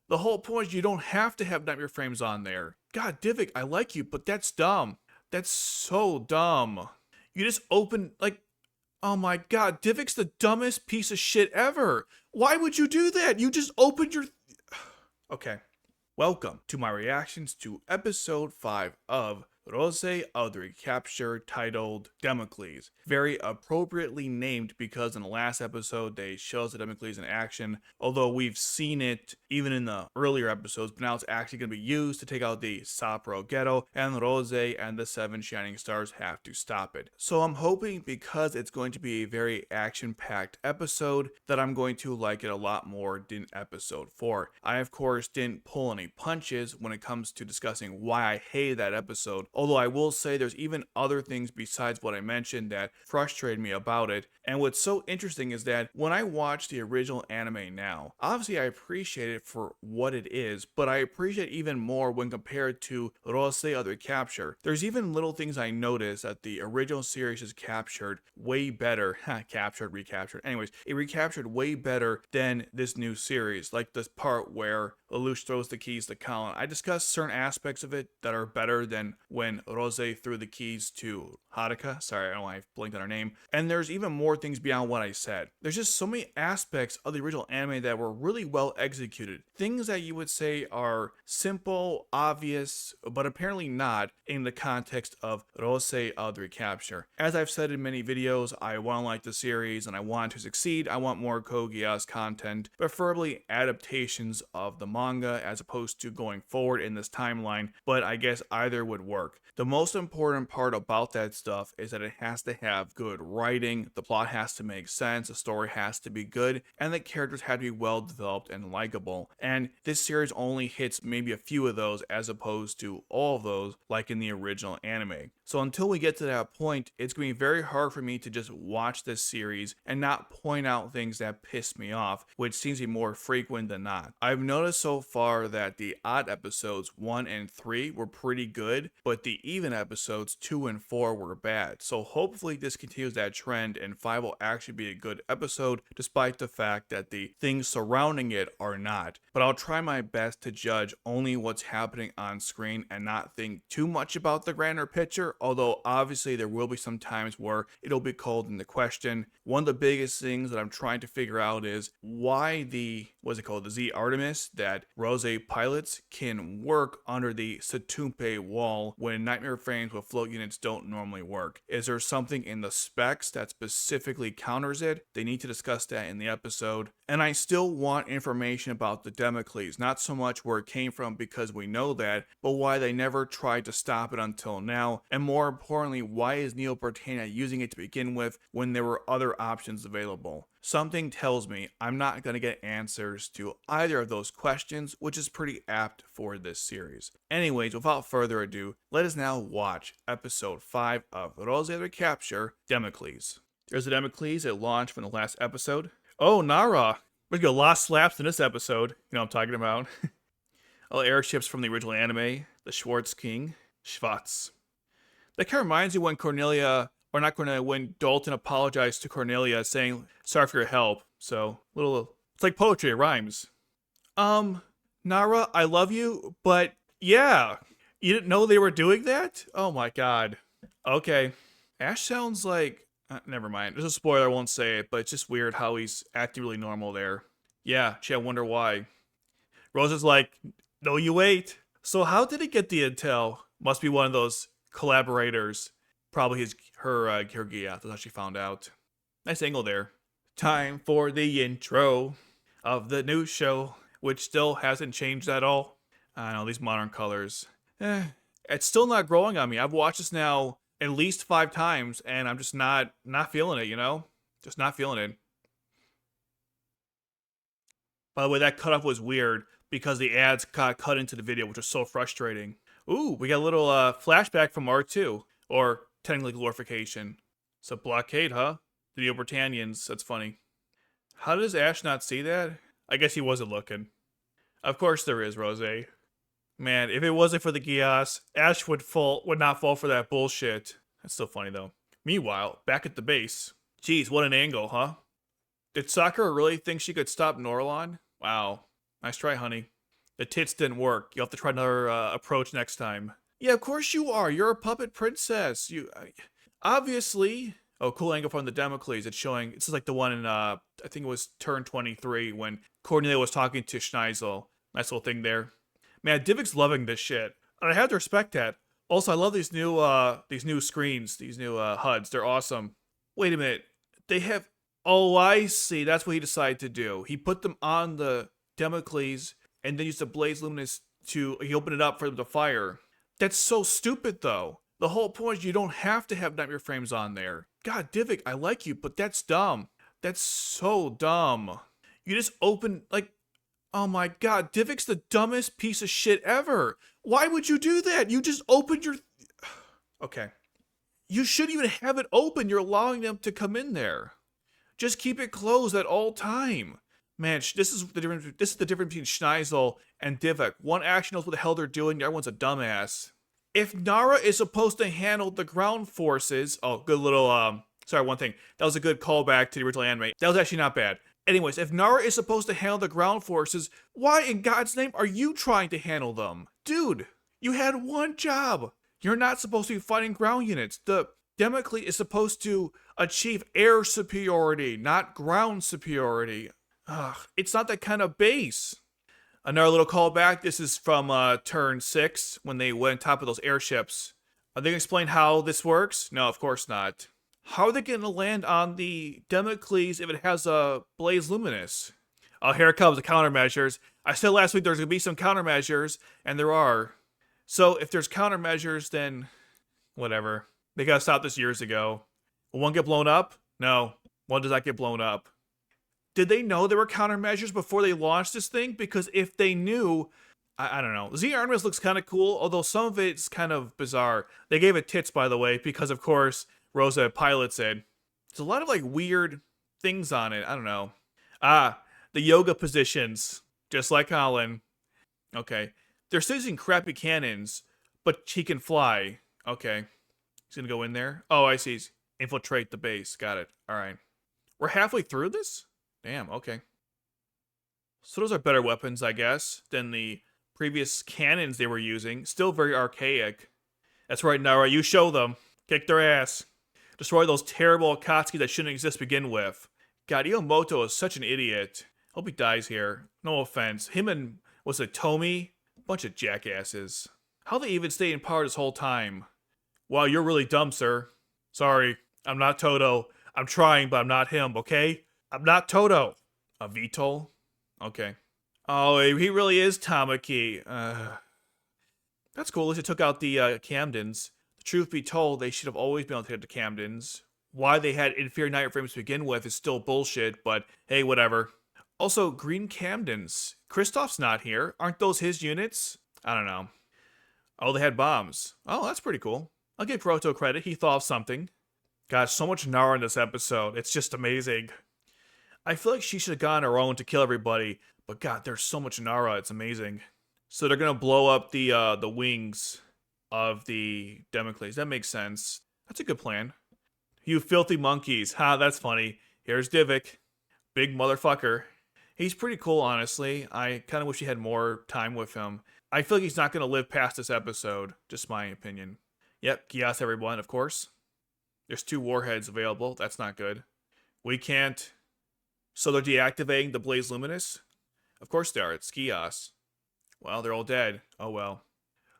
The whole point is you don't have to have nightmare frames on there. God, Divik, I like you, but that's dumb. That's so dumb. You just open, like, oh my god, Divik's the dumbest piece of shit ever. Why would you do that? You just opened your. Okay. Welcome to my reactions to episode 5 of Roze of the Recapture, titled Damocles. Very appropriately named because in the last episode they show us the Damocles in action, although we've seen it even in the earlier episodes, but now it's actually going to be used to take out the Sapro ghetto, and Roze and the 7 Shining Stars have to stop it. So I'm hoping, because it's going to be a very action-packed episode, that I'm going to like it a lot more than episode 4. I of course didn't pull any punches when it comes to discussing why I hated that episode, although I will say there's even other things besides what I mentioned that frustrated me about it. And what's so interesting is that when I watch the original anime now, obviously I appreciate it for what it is, but I appreciate it even more when compared to Roze of the Recapture. There's even little things I noticed that the original series is captured way better. Recaptured. Anyways, it recaptured way better than this new series, like this part where Lelouch throws the keys to Colin. I discussed certain aspects of it that are better than when Roze threw the keys to Haruka. Sorry, I don't know why I blinked on her name. And there's even more things beyond what I said. There's just so many aspects of the original anime that were really well executed. Things that you would say are simple, obvious, but apparently not in the context of Roze of the Recapture. As I've said in many videos, I want to like the series and I want to succeed. I want more Code Geass content, preferably adaptations of the manga as opposed to going forward in this timeline, but I guess either would work. The most important part about that stuff is that it has to have good writing, the plot has to make sense, the story has to be good, and the characters have to be well developed and likable. And this series only hits maybe a few of those as opposed to all of those like in the original anime. So until we get to that point, it's going to be very hard for me to just watch this series and not point out things that piss me off, which seems to be more frequent than not. I've noticed so far that the odd episodes 1 and 3 were pretty good, but the even episodes 2 and 4 were bad. So hopefully this continues that trend and 5 will actually be a good episode, despite the fact that the things surrounding it are not. But I'll try my best to judge only what's happening on screen and not think too much about the grander picture, although obviously there will be some times where it'll be called into question. One of the biggest things that I'm trying to figure out is why the Z Artemis that Roze pilots can work under the Satumpe wall when Nightmare frames with float units don't normally work. Is there something in the specs that specifically counters it? They need to discuss that in the episode. And I still want information about the Damocles, not so much where it came from because we know that, but why they never tried to stop it until now, and more importantly, why is Neo Britannia using it to begin with when there were other options available? Something tells me I'm not going to get answers to either of those questions, which is pretty apt for this series. Anyways, without further ado, let us now watch episode 5 of Roze of the Recapture, Damocles. There's the Damocles it launched from the last episode. Oh, Nara! We got a lot of slaps in this episode. You know what I'm talking about. All airships from the original anime, the Schwartz King, Schwartz. That kind of reminds me when when Dalton apologized to Cornelia saying, sorry for your help. So, it's like poetry, it rhymes. Nara, I love you, but yeah. You didn't know they were doing that? Oh my god. Okay. Ash sounds like, never mind. There's a spoiler, I won't say it, but it's just weird how he's acting really normal there. Yeah, gee, I wonder why. Rose is like, no you wait. So how did he get the intel? Must be one of those collaborators. Probably her Gear. That's how she found out. Nice angle there. Time for the intro of the new show, which still hasn't changed at all. I know, these modern colors. It's still not growing on me. I've watched this now at least 5 times, and I'm just not feeling it, you know? Just not feeling it. By the way, that cutoff was weird because the ads got cut into the video, which was so frustrating. Ooh, we got a little flashback from R2, or technically glorification. It's a blockade, huh? The Neo Britannians, that's funny. How does Ash not see that? I guess he wasn't looking. Of course there is, Roze. Man, if it wasn't for the Geass, Ash would not fall for that bullshit. That's still funny though. Meanwhile, back at the base. Geez, what an angle, huh? Did Sakura really think she could stop Norlon? Wow. Nice try, honey. The tits didn't work. You'll have to try another approach next time. Yeah, of course you are. You're a puppet princess. Obviously. Oh, cool angle from the Damocles. It's showing. This is like the one in I think it was turn 23 when Cornelia was talking to Schneisel. Nice little thing there. Man, Divik's loving this shit. And I have to respect that. Also, I love these new screens, these new HUDs. They're awesome. Wait a minute. They have. Oh, I see. That's what he decided to do. He put them on the Damocles and then used the Blaze Luminous he opened it up for them to fire. That's so stupid, though. The whole point is you don't have to have nightmare frames on there. God, Divik, I like you, but that's dumb. That's so dumb. You just open, like, oh my god, Divik's the dumbest piece of shit ever. Why would you do that? You just opened your... Okay. You shouldn't even have it open. You're allowing them to come in there. Just keep it closed at all time. Man, this is the difference between Schneisel and Divik. One actually knows what the hell they're doing, the other one's a dumbass. If Nara is supposed to handle the ground forces... Oh, good little, sorry, one thing. That was a good callback to the original anime. That was actually not bad. Anyways, if Nara is supposed to handle the ground forces, why in God's name are you trying to handle them? Dude, you had one job. You're not supposed to be fighting ground units. The Damocles is supposed to achieve air superiority, not ground superiority. Ugh, it's not that kind of base. Another little callback. This is from turn 6 when they went on top of those airships. Are they going to explain how this works? No, of course not. How are they going to land on the Damocles if it has a Blaze Luminous? Oh, here it comes, the countermeasures. I said last week there's going to be some countermeasures, and there are. So if there's countermeasures, then whatever. They got to stop this years ago. Will one get blown up? No, one does not get blown up. Did they know there were countermeasures before they launched this thing? Because if they knew, I don't know. Z Artemis looks kind of cool, although some of it's kind of bizarre. They gave it tits, by the way, because of course Roze pilots it. There's a lot of like weird things on it. I don't know. Ah, the yoga positions, just like Colin. Okay, they're still using crappy cannons, but he can fly. Okay, he's gonna go in there. Oh, I see. Infiltrate the base. Got it. All right. We're halfway through this? Damn, okay. So those are better weapons, I guess, than the previous cannons they were using. Still very archaic. That's right, Nara, you show them. Kick their ass. Destroy those terrible Akatsuki that shouldn't exist to begin with. God, Iyomoto is such an idiot. Hope he dies here. No offense. Him and, was it Tomi? Bunch of jackasses. How they even stay in power this whole time? Wow, you're really dumb, sir. Sorry, I'm not Toto. I'm trying, but I'm not him, okay? I'm not Toto. A VTOL? Okay. Oh, he really is Tamaki. That's cool. At least it took out the Camdens. The truth be told, they should have always been able to hit the Camdens. Why they had inferior nightmare frames to begin with is still bullshit, but hey, whatever. Also, Green Camdens. Kristoff's not here. Aren't those his units? I don't know. Oh, they had bombs. Oh, that's pretty cool. I'll give Proto credit. He thought of something. God, so much Nara in this episode. It's just amazing. I feel like she should have gone on her own to kill everybody, but God, there's so much Nara. It's amazing. So they're gonna blow up the wings of the Damocles. That makes sense. That's a good plan. You filthy monkeys. Ha, that's funny. Here's Divik. Big motherfucker. He's pretty cool, honestly. I kind of wish he had more time with him. I feel like he's not gonna live past this episode. Just my opinion. Yep, Gias everyone, of course. There's 2 warheads available. That's not good. We can't... So they're deactivating the Blaze Luminous? Of course they are. It's Gias. Well, they're all dead. Oh well.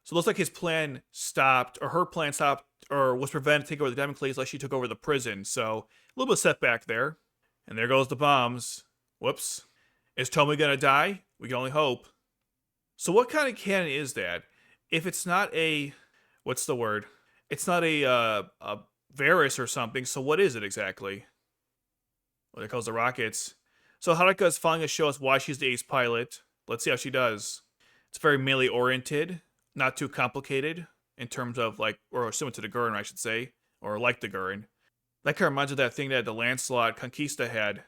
So it looks like his plan stopped, or her plan stopped, or was prevented to take over the Damocles like she took over the prison. So a little bit of setback there. And there goes the bombs. Whoops. Is Tomi gonna die? We can only hope. So what kind of cannon is that? If it's not a... What's the word? It's not a Varus or something, so what is it exactly? Well, there goes the rockets. So Haruka is finally going to show us why she's the ace pilot. Let's see how she does. It's very melee oriented, not too complicated in terms of like, or similar to the Gurren, I should say, or like the Gurren. That kind of reminds me of that thing that the Lancelot Conquista had.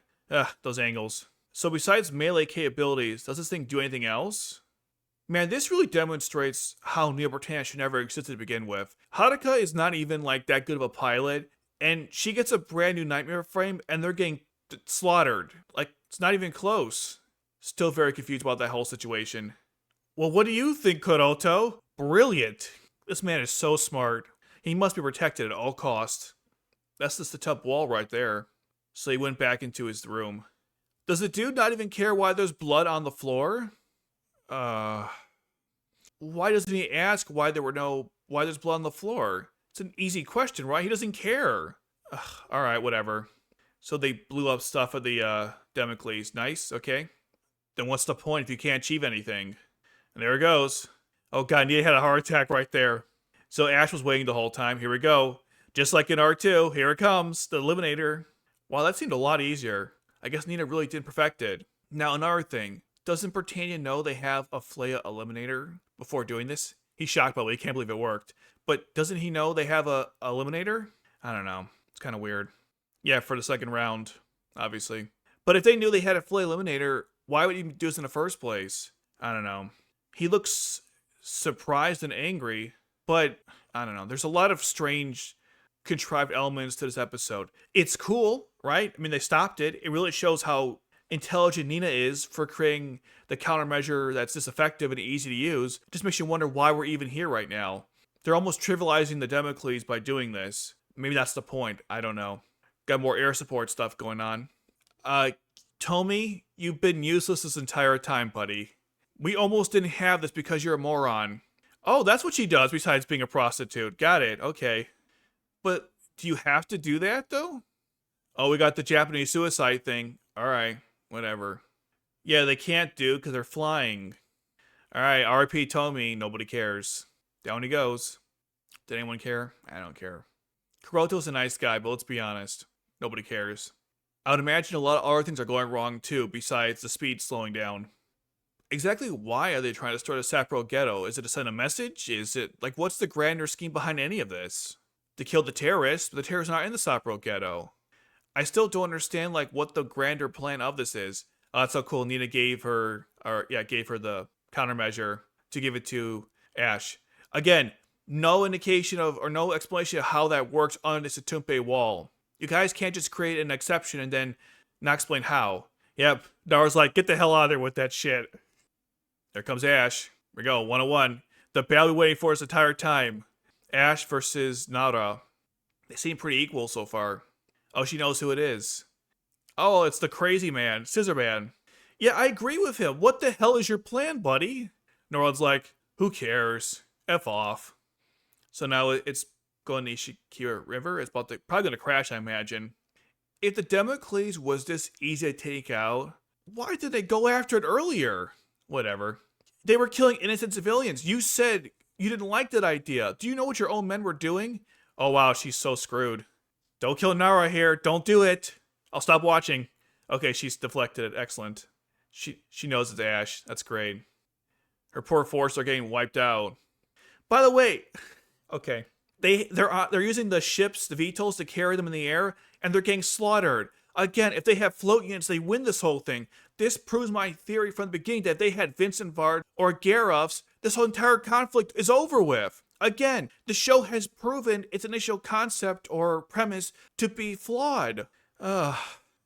Those angles. So besides melee capabilities, does this thing do anything else? Man, this really demonstrates how Neo Britannia should never exist to begin with. Haruka is not even like that good of a pilot, and she gets a brand new nightmare frame, and they're getting slaughtered. Like, it's not even close. Still very confused about that whole situation. Well, what do you think, Kuroto? Brilliant. This man is so smart. He must be protected at all costs. That's just the top wall right there. So he went back into his room. Does the dude not even care why there's blood on the floor? Why doesn't he ask why there's blood on the floor? It's an easy question, right? He doesn't care. Ugh, alright, whatever. So they blew up stuff at the Damocles. Nice, okay. Then what's the point if you can't achieve anything? And there it goes. Oh god, Nia had a heart attack right there. So Ash was waiting the whole time. Here we go. Just like in R2, here it comes, the Eliminator. Wow, that seemed a lot easier. I guess Nina really did perfect it. Now, another thing. Doesn't Britannia know they have a Flea Eliminator before doing this? He's shocked by it. He can't believe it worked. But doesn't he know they have a Eliminator? I don't know. It's kind of weird. Yeah, for the second round, obviously. But if they knew they had a Flea Eliminator, why would he do this in the first place? I don't know. He looks surprised and angry, but I don't know. There's a lot of strange, contrived elements to this episode. It's cool, right? I mean, they stopped it. It really shows how intelligent Nina is for creating the countermeasure that's this effective and easy to use. It just makes you wonder why we're even here right now. They're almost trivializing the Damocles by doing this. Maybe that's the point. I don't know. Got more air support stuff going on. Tomi, you've been useless this entire time, buddy. We almost didn't have this because you're a moron. Oh, that's what she does besides being a prostitute. Got it. Okay. But do you have to do that, though? Oh, we got the Japanese suicide thing. Alright. Whatever. Yeah, they can't do because they're flying. Alright, RP Tomi, nobody cares. Down he goes. Did anyone care? I don't care. Kuroto's a nice guy, but let's be honest. Nobody cares. I would imagine a lot of other things are going wrong too, besides the speed slowing down. Exactly why are they trying to start a Sapporo ghetto? Is it to send a message? Is it, like, what's the grander scheme behind any of this? To kill the terrorists, but the terrorists aren't in the Sapporo ghetto. I still don't understand, like, what the grander plan of this is. Oh, that's so cool. Nina gave her the countermeasure to give it to Ash. Again, no indication of, or no explanation of how that works on the Satumpe wall. You guys can't just create an exception and then not explain how. Yep, Nara's like, get the hell out of there with that shit. There comes Ash. Here we go, 101. The battle we waiting for this entire time. Ash versus Nara. They seem pretty equal so far. Oh, she knows who it is. Oh, it's the crazy man, Scissor Man. Yeah, I agree with him. What the hell is your plan, buddy? Norod's like, who cares? F off. So now it's going to Ishikira River. It's probably going to crash, I imagine. If the Damocles was this easy to take out, why did they go after it earlier? Whatever. They were killing innocent civilians. You said you didn't like that idea. Do you know what your own men were doing? Oh wow, she's so screwed. Don't kill Nara here. Don't do it. I'll stop watching. Okay, she's deflected it. Excellent. She knows it's Ash. That's great. Her poor force are getting wiped out. By the way, okay, they're using the ships, the VTOLs, to carry them in the air, and they're getting slaughtered. Again, if they have float units, they win this whole thing. This proves my theory from the beginning that if they had Vincent Vard or Garofs, this whole entire conflict is over with. Again, the show has proven its initial concept or premise to be flawed.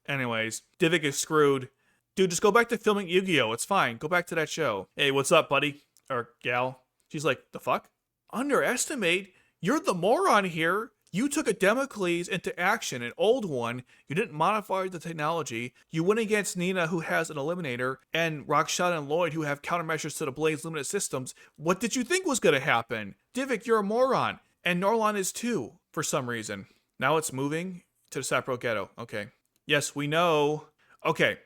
Anyways, Divik is screwed. Dude, just go back to filming Yu-Gi-Oh! It's fine. Go back to that show. Hey, what's up, buddy? Or gal. She's like, the fuck? Underestimate? You're the moron here. You took a Damocles into action, an old one. You didn't modify the technology. You went against Nina, who has an eliminator, and Rakshad and Lloyd, who have countermeasures to the Blade's limited systems. What did you think was going to happen? Divik, you're a moron. And Norlon is too, for some reason. Now it's moving to the Sapporo Ghetto. Okay. Yes, we know. Okay.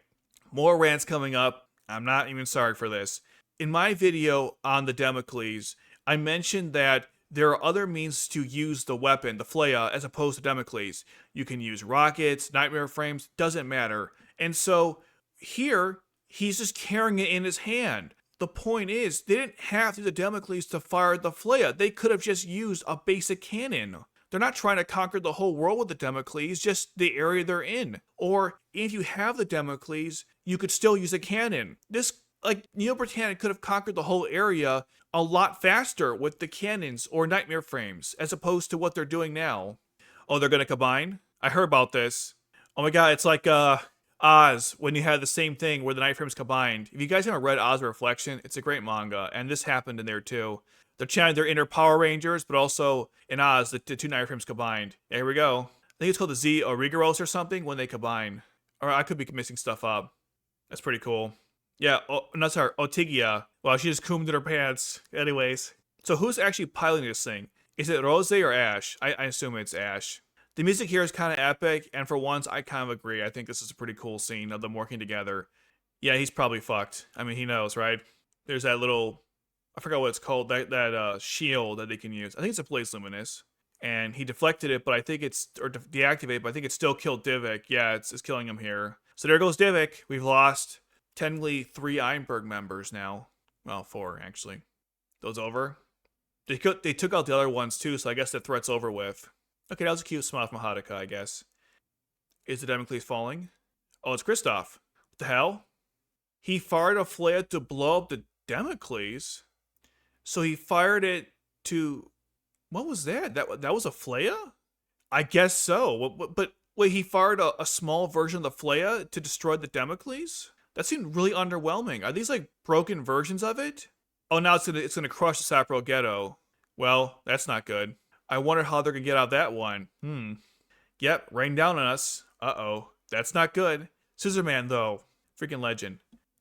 More rants coming up. I'm not even sorry for this. In my video on the Damocles, I mentioned that there are other means to use the weapon, the Flea, as opposed to Damocles. You can use rockets, nightmare frames, doesn't matter. And so here, he's just carrying it in his hand. The point is, they didn't have to use the Damocles to fire the Flea. They could have just used a basic cannon. They're not trying to conquer the whole world with the Damocles, just the area they're in. Or if you have the Damocles, you could still use a cannon. This, like, Neo Britannia could have conquered the whole area a lot faster with the cannons or nightmare frames, as opposed to what they're doing now. Oh, they're gonna combine? I heard about this. Oh my god, it's like Oz, when you had the same thing where the night frames combined. If you guys haven't read Oz Reflection, it's a great manga, and this happened in there too. They're channeling their inner Power Rangers, but also in Oz, the two night frames combined. Yeah, here we go. I think it's called the Z Origeros or something when they combine. Or I could be mixing stuff up. That's pretty cool. Yeah, no, sorry, Otigia. Well, she just coomed in her pants. Anyways. So who's actually piloting this thing? Is it Roze or Ash? I assume it's Ash. The music here is kind of epic, and for once, I kind of agree. I think this is a pretty cool scene of them working together. Yeah, he's probably fucked. I mean, he knows, right? There's that little, I forgot what it's called, that shield that they can use. I think it's a Blaze Luminous. And he deflected it, but I think it's, or deactivated, but I think it still killed Divik. Yeah, it's killing him here. So there goes Divik. We've lost technically 3 Ironberg members now. Well, 4, actually. Those over. They took out the other ones, too, so I guess the threat's over with. Okay, that was a cute smile from Haruka, I guess. Is the Damocles falling? Oh, it's Kristoff. What the hell? He fired a flare to blow up the Damocles? So he fired it to... What was that? That was a flare? I guess so. But wait, he fired a small version of the flare to destroy the Damocles? That seemed really underwhelming. Are these like broken versions of it? Oh, now it's gonna crush the Sapporo Ghetto. Well, that's not good. I wonder how they're gonna get out of that one. Yep, rain down on us. Uh-oh. That's not good. Scissorman, though. Freaking legend.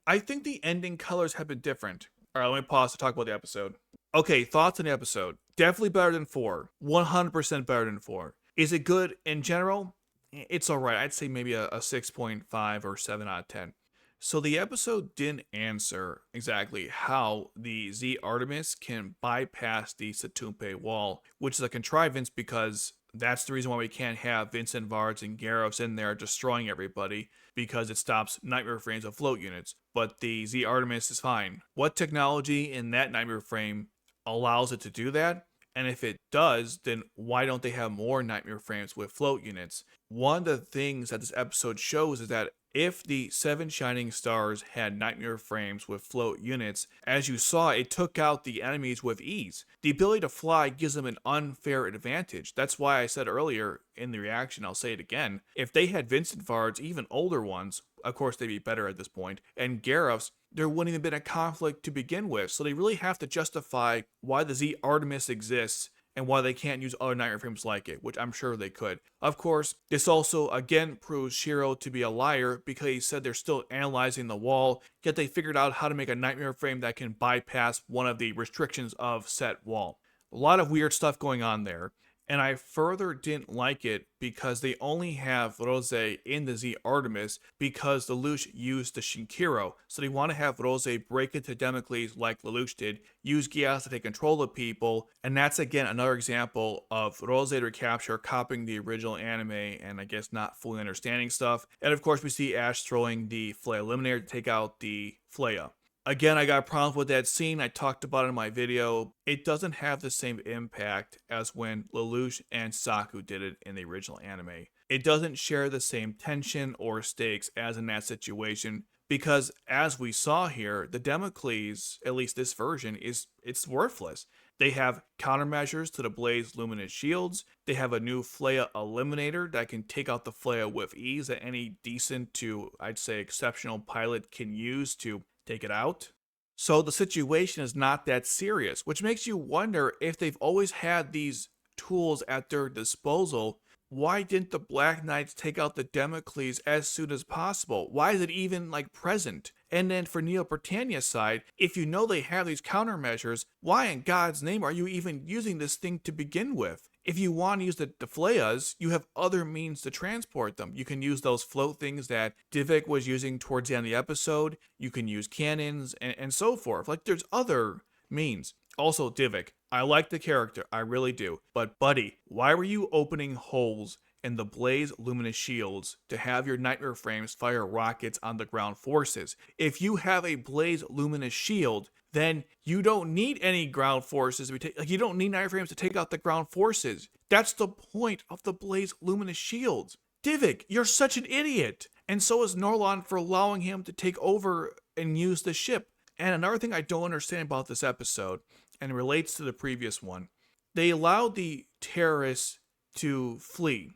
I think the ending colors have been different. Alright, let me pause to talk about the episode. Okay, thoughts on the episode. Definitely better than 4. 100% better than 4. Is it good in general? It's alright. I'd say maybe a 6.5 or 7 out of 10. So the episode didn't answer exactly how the Z Artemis can bypass the Satumpe wall, which is a contrivance because that's the reason why we can't have Vincent Vards and Garros in there destroying everybody, because it stops Nightmare Frames of float units. But the Z Artemis is fine. What technology in that Nightmare Frame allows it to do that? And if it does, then why don't they have more Nightmare Frames with float units? One of the things that this episode shows is that if the 7 Shining Stars had Nightmare Frames with float units, as you saw, it took out the enemies with ease. The ability to fly gives them an unfair advantage. That's why I said earlier in the reaction, I'll say it again, if they had Vincent Vards, even older ones, of course they'd be better at this point, and Garros, there wouldn't even been a conflict to begin with. So they really have to justify why the Z Artemis exists and why they can't use other Nightmare Frames like it, which I'm sure they could. Of course, this also again proves Shiro to be a liar because he said they're still analyzing the wall, yet they figured out how to make a Nightmare Frame that can bypass one of the restrictions of said wall. A lot of weird stuff going on there. And I further didn't like it because they only have Roze in the Z Artemis because Lelouch used the Shinkiro. So they want to have Roze break into Damocles like Lelouch did, use Gias to take control of people, and that's again another example of Roze Recapture copying the original anime and I guess not fully understanding stuff. And of course we see Ash throwing the Flea Eliminator to take out the Flea. Again, I got problems with that scene. I talked about it in my video. It doesn't have the same impact as when Lelouch and Saku did it in the original anime. It doesn't share the same tension or stakes as in that situation because, as we saw here, the Damocles, at least this version, it's worthless. They have countermeasures to the Blaze Luminous shields. They have a new Flea Eliminator that can take out the Flea with ease that any decent to, I'd say, exceptional pilot can use to take it out. So the situation is not that serious, which makes you wonder if they've always had these tools at their disposal. Why didn't the Black Knights take out the Damocles as soon as possible? Why is it even like present? And then for Neo Britannia's side, if you know they have these countermeasures, why in God's name are you even using this thing to begin with? If you want to use the Fleas, you have other means to transport them. You can use those float things that Divik was using towards the end of the episode. You can use cannons and so forth. Like, there's other means. Also, Divik, I like the character, I really do. But buddy, why were you opening holes in the Blaze Luminous shields to have your Nightmare Frames fire rockets on the ground forces? If you have a Blaze Luminous shield, then you don't need any ground forces. You don't need Nightmare Frames to take out the ground forces. That's the point of the Blaze Luminous shields. Divik, you're such an idiot. And so is Norlon for allowing him to take over and use the ship. And another thing I don't understand about this episode, and it relates to the previous one, they allowed the terrorists to flee.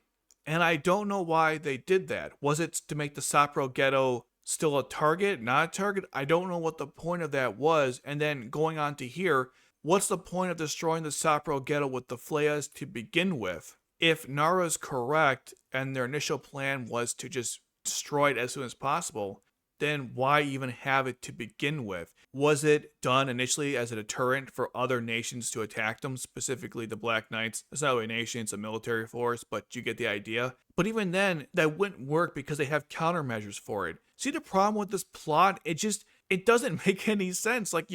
And I don't know why they did that. Was it to make the Sapro Ghetto still a target, not a target? I don't know what the point of that was. And then going on to here, what's the point of destroying the Sapro Ghetto with the Flayas to begin with? If Nara's correct and their initial plan was to just destroy it as soon as possible, then why even have it to begin with? Was it done initially as a deterrent for other nations to attack them, specifically the Black Knights? It's not really a nation, it's a military force, but you get the idea. But even then, that wouldn't work because they have countermeasures for it. See the problem with this plot? It doesn't make any sense. Like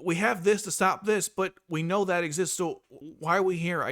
we have this to stop this, but we know that exists, so why are we here?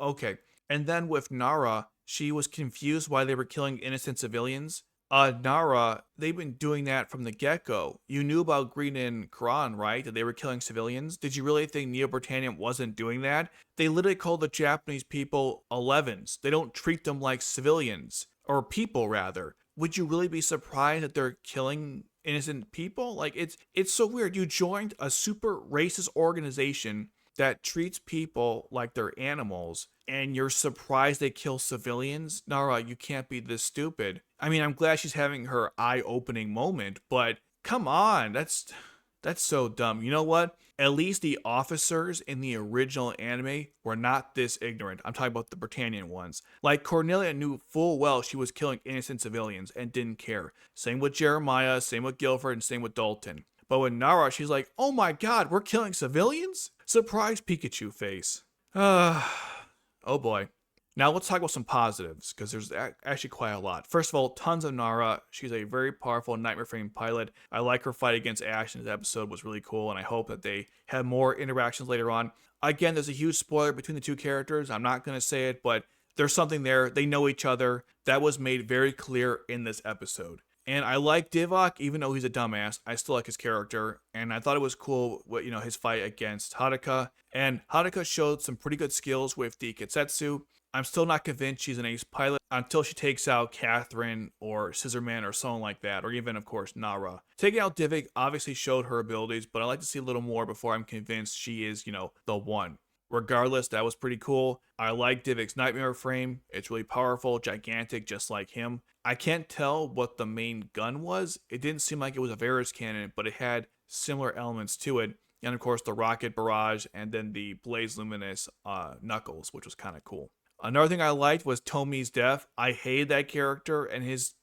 Okay. And then with Nara, she was confused why they were killing innocent civilians. Nara, they've been doing that from the get-go. You knew about Green and Quran, right? That they were killing civilians? Did you really think Neo-Britannia wasn't doing that? They literally call the Japanese people 11s. They don't treat them like civilians. Or people, rather. Would you really be surprised that they're killing innocent people? Like, it's so weird. You joined a super racist organization that treats people like they're animals, and you're surprised they kill civilians? Nara, you can't be this stupid. I mean, I'm glad she's having her eye-opening moment, but come on, that's so dumb. You know what? At least the officers in the original anime were not this ignorant. I'm talking about the Britannian ones. Like, Cornelia knew full well she was killing innocent civilians and didn't care. Same with Jeremiah, same with Guilford, and same with Dalton. But with Nara, she's like, oh my god, we're killing civilians? Surprise Pikachu face. Oh boy. Now let's talk about some positives, because there's actually quite a lot. First of all, tons of Nara. She's a very powerful Nightmare Frame pilot. I like her fight against Ash in this episode, was really cool, and I hope that they have more interactions later on. Again, there's a huge spoiler between the two characters. I'm not going to say it, but there's something there. They know each other. That was made very clear in this episode. And I like Divok, even though he's a dumbass. I still like his character, and I thought it was cool, his fight against Haruka. And Haruka showed some pretty good skills with the Kitsetsu. I'm still not convinced she's an ace pilot until she takes out Catherine or Scissorman or someone like that, or even, of course, Nara. Taking out Divik obviously showed her abilities, but I'd like to see a little more before I'm convinced she is, the one. Regardless, that was pretty cool. I like Divik's Nightmare Frame. It's really powerful, gigantic, just like him. I can't tell what the main gun was. It didn't seem like it was a Varus cannon, but it had similar elements to it. And of course, the rocket barrage, and then the Blaze Luminous Knuckles, which was kind of cool. Another thing I liked was Tomi's death. I hated that character, and his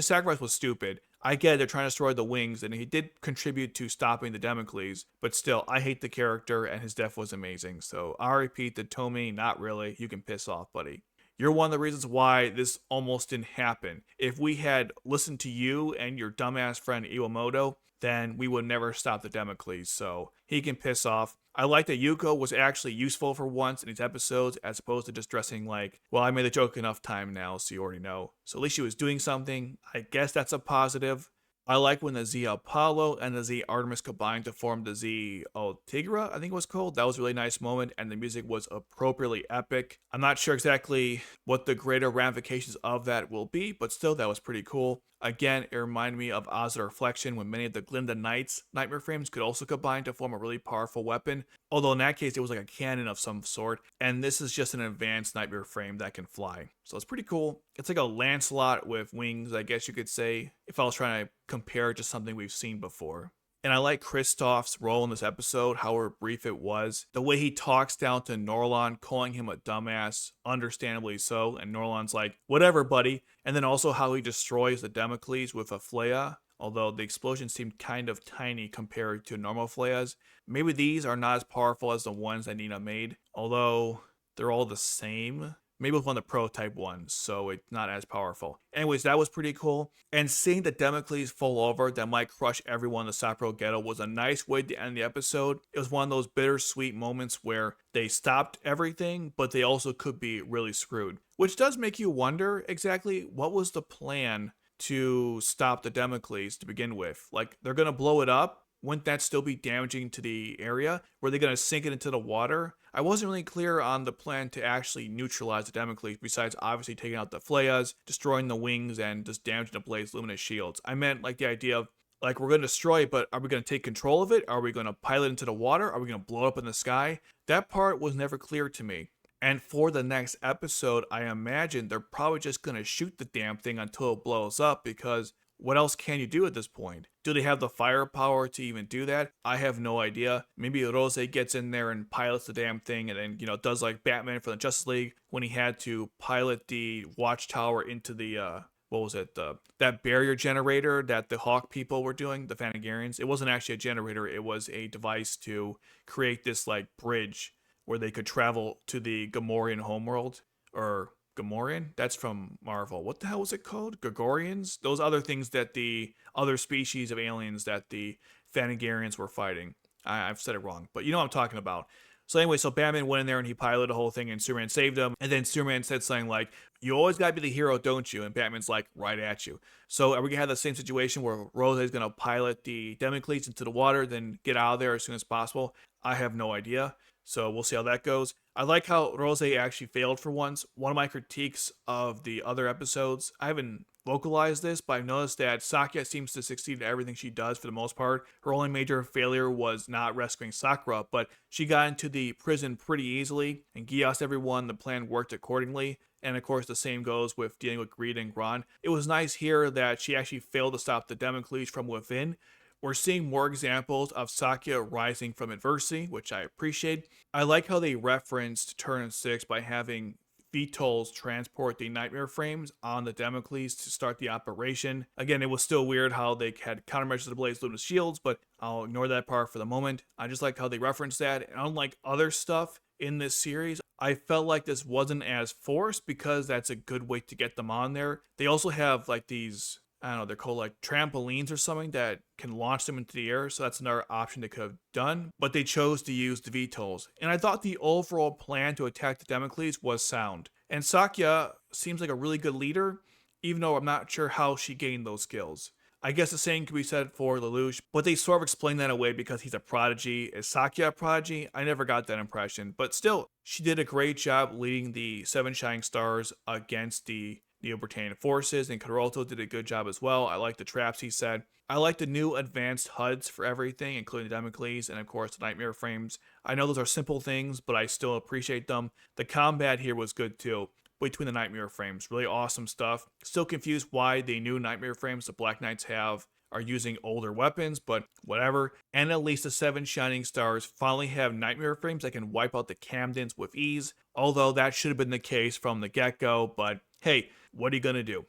sacrifice was stupid. I get it, they're trying to destroy the wings, and he did contribute to stopping the Damocles, but still, I hate the character, and his death was amazing. So, I repeat, the Tomi, not really. You can piss off, buddy. You're one of the reasons why this almost didn't happen. If we had listened to you and your dumbass friend Iwamoto, then we would never stop the Damocles, so he can piss off. I like that Yuko was actually useful for once in these episodes, as opposed to just dressing like, well, I made the joke enough time now, so you already know. So at least she was doing something. I guess that's a positive. I like when the Z Apollo and the Z Artemis combined to form the Z Tigra, I think it was called. That was a really nice moment, and the music was appropriately epic. I'm not sure exactly what the greater ramifications of that will be, but still, that was pretty cool. Again, it reminded me of Oz the Reflection, when many of the Glinda Knights Nightmare Frames could also combine to form a really powerful weapon. Although in that case, it was like a cannon of some sort, and this is just an advanced Nightmare Frame that can fly. So it's pretty cool. It's like a Lancelot with wings, I guess you could say, if I was trying to compare it to something we've seen before. And I like Kristoff's role in this episode, however brief it was. The way he talks down to Norlon, calling him a dumbass, understandably so, and Norlon's like, whatever, buddy. And then also how he destroys the Damocles with a Flea, although the explosion seemed kind of tiny compared to normal Fleas. Maybe these are not as powerful as the ones that Nina made, although they're all the same. Maybe with one of the prototype ones, so it's not as powerful. Anyways, that was pretty cool. And seeing the Damocles fall over that might crush everyone in the Sapporo Ghetto was a nice way to end the episode. It was one of those bittersweet moments where they stopped everything, but they also could be really screwed. Which does make you wonder exactly what was the plan to stop the Damocles to begin with. Like, they're going to blow it up. Wouldn't that still be damaging to the area? Were they going to sink it into the water? I wasn't really clear on the plan to actually neutralize the Damocles, besides obviously taking out the Fleas, destroying the wings, and just damaging the Blaze Luminous shields. I meant like the idea of, like, we're going to destroy it, but are we going to take control of it? Are we going to pilot it into the water? Are we going to blow it up in the sky? That part was never clear to me. And for the next episode, I imagine they're probably just going to shoot the damn thing until it blows up, because what else can you do at this point? Do they have the firepower to even do that? I have no idea. Maybe Roze gets in there and pilots the damn thing, and then, does like Batman for the Justice League when he had to pilot the watchtower into the, what was it? That barrier generator that the Hawk people were doing, the Fanagarians. It wasn't actually a generator, it was a device to create this like bridge where they could travel to the Gamorrean homeworld. Or Gamorrean? That's from Marvel. What the hell was it called? Gregorians? Those other things that the other species of aliens that the Fanagarians were fighting. I've said it wrong, but you know what I'm talking about. So anyway, so Batman went in there and he piloted the whole thing, and Superman saved him. And then Superman said something like, "You always gotta be the hero, don't you?" And Batman's like, "Right at you." So are we gonna have the same situation where Rosa is gonna pilot the Democles into the water, then get out of there as soon as possible? I have no idea. So we'll see how that goes. I like how Roze actually failed for once. One of my critiques of the other episodes, I haven't vocalized this, but I've noticed that Sakura seems to succeed at everything she does for the most part. Her only major failure was not rescuing Sakura, but she got into the prison pretty easily and geassed everyone. The plan worked accordingly. And of course, the same goes with dealing with Greed and Gron. It was nice here that she actually failed to stop the Democles from within. We're seeing more examples of Sakura rising from adversity, which I appreciate. I like how they referenced Turn 6 by having VTOLs transport the Nightmare frames on the Democles to start the operation. Again, it was still weird how they had countermeasures to blaze Luna's shields, but I'll ignore that part for the moment. I just like how they referenced that. And unlike other stuff in this series, I felt like this wasn't as forced because that's a good way to get them on there. They also have like these, I don't know, they're called like trampolines or something that can launch them into the air. So that's another option they could have done. But they chose to use the VTOLs. And I thought the overall plan to attack the Democles was sound. And Sakura seems like a really good leader, even though I'm not sure how she gained those skills. I guess the same could be said for Lelouch, but they sort of explain that away because he's a prodigy. Is Sakura a prodigy? I never got that impression. But still, she did a great job leading the Seven Shining Stars against the Neo-Britannian forces, and Carolto did a good job as well. I like the traps he said. I like the new advanced HUDs for everything, including the Democles and of course the Nightmare frames. I know those are simple things, but I still appreciate them. The combat here was good too, between the Nightmare frames. Really awesome stuff. Still confused why the new Nightmare frames the Black Knights have are using older weapons, but whatever. And at least the Seven Shining Stars finally have Nightmare frames that can wipe out the Camdens with ease, although that should have been the case from the get-go, but hey, what are you gonna do?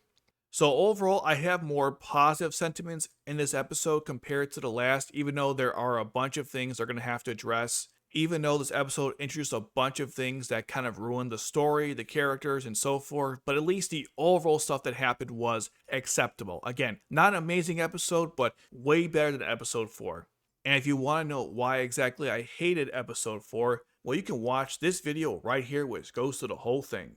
So overall, I have more positive sentiments in this episode compared to the last, even though there are a bunch of things they're going to have to address. Even though this episode introduced a bunch of things that kind of ruined the story, the characters, and so forth, but at least the overall stuff that happened was acceptable. Again, not an amazing episode, but way better than episode 4. And if you want to know why exactly I hated episode 4, well, you can watch this video right here, which goes to the whole thing.